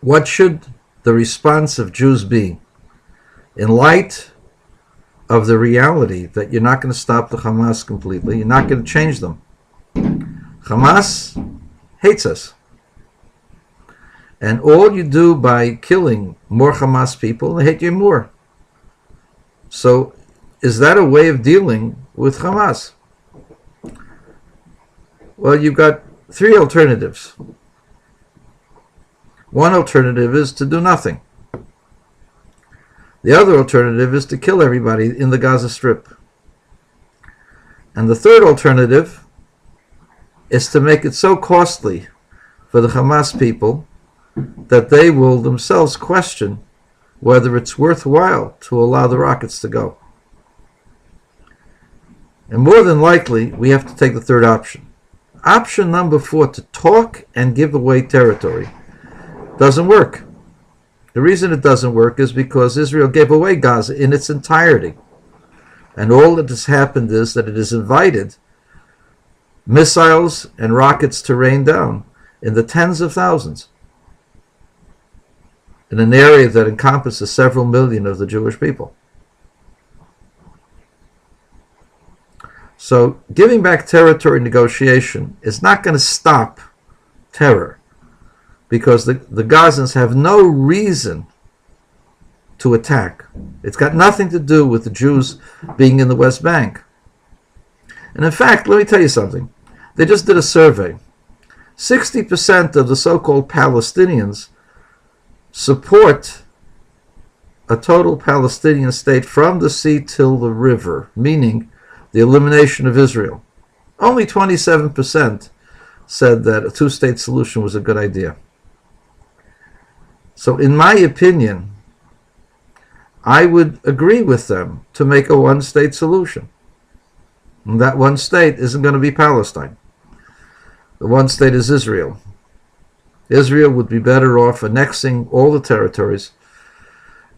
What should the response of Jews be in light of the reality that you're not going to stop the Hamas completely, you're not going to change them? Hamas hates us. And all you do by killing more Hamas people, they hate you more. So is that a way of dealing with Hamas? Well, you've got three alternatives. One alternative is to do nothing. The other alternative is to kill everybody in the Gaza Strip. And the third alternative is to make it so costly for the Hamas people that they will themselves question whether it's worthwhile to allow the rockets to go. And more than likely, we have to take the third option. Option number 4, to talk and give away territory, doesn't work. The reason it doesn't work is because Israel gave away Gaza in its entirety. And all that has happened is that it has invited missiles and rockets to rain down in the tens of thousands in an area that encompasses several million of the Jewish people. So giving back territory negotiation is not going to stop terror, because the Gazans have no reason to attack. It's got nothing to do with the Jews being in the West Bank. And in fact, let me tell you something. They just did a survey. 60% of the so-called Palestinians support a total Palestinian state from the sea till the river, meaning the elimination of Israel. Only 27% said that a two-state solution was a good idea. So in my opinion, I would agree with them to make a one-state solution. And that one state isn't going to be Palestine. The one state is Israel. Israel would be better off annexing all the territories,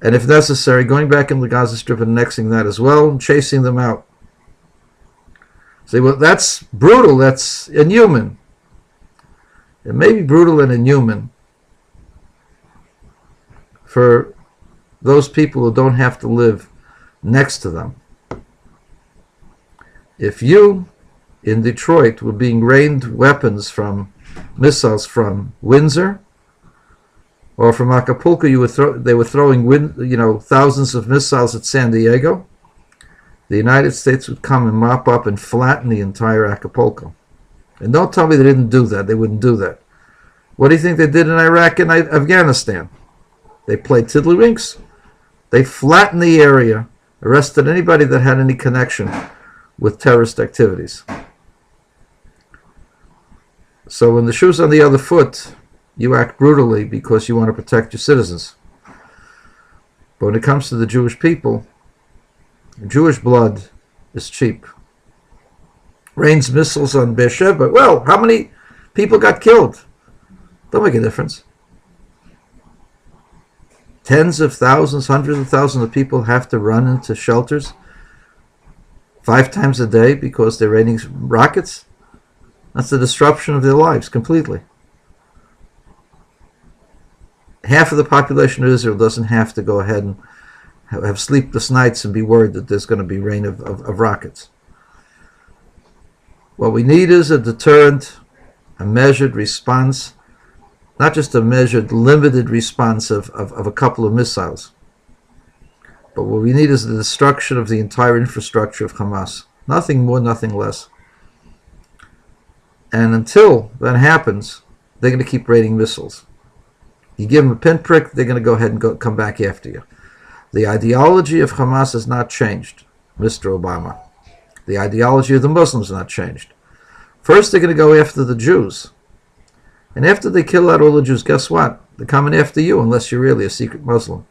and if necessary, going back in the Gaza Strip and annexing that as well, and chasing them out. Say, well, that's brutal, that's inhuman. It may be brutal and inhuman for those people who don't have to live next to them. If you, in Detroit, were being rained weapons from missiles from Windsor or from Acapulco, they were throwing thousands of missiles at San Diego, the United States would come and mop up and flatten the entire Acapulco. And don't tell me they didn't do that. They wouldn't do that. What do you think they did in Iraq and Afghanistan? They played tiddlywinks. They flattened the area, arrested anybody that had any connection with terrorist activities. So when the shoe's on the other foot, you act brutally because you want to protect your citizens. But when it comes to the Jewish people, Jewish blood is cheap. Rains missiles on Beersheba. Well, how many people got killed? Don't make a difference. Tens of thousands, hundreds of thousands of people have to run into shelters 5 times a day because they're raining rockets. That's the disruption of their lives completely. Half of the population of Israel doesn't have to go ahead and have sleepless nights and be worried that there's going to be rain of rockets. What we need is a deterrent, a measured response, not just a measured, limited response of a couple of missiles. But what we need is the destruction of the entire infrastructure of Hamas. Nothing more, nothing less. And until that happens, they're going to keep raining missiles. You give them a pinprick, they're going to go ahead and come back after you. The ideology of Hamas has not changed, Mr. Obama. The ideology of the Muslims has not changed. First, they're going to go after the Jews. And after they kill out all the Jews, guess what? They're coming after you unless you're really a secret Muslim.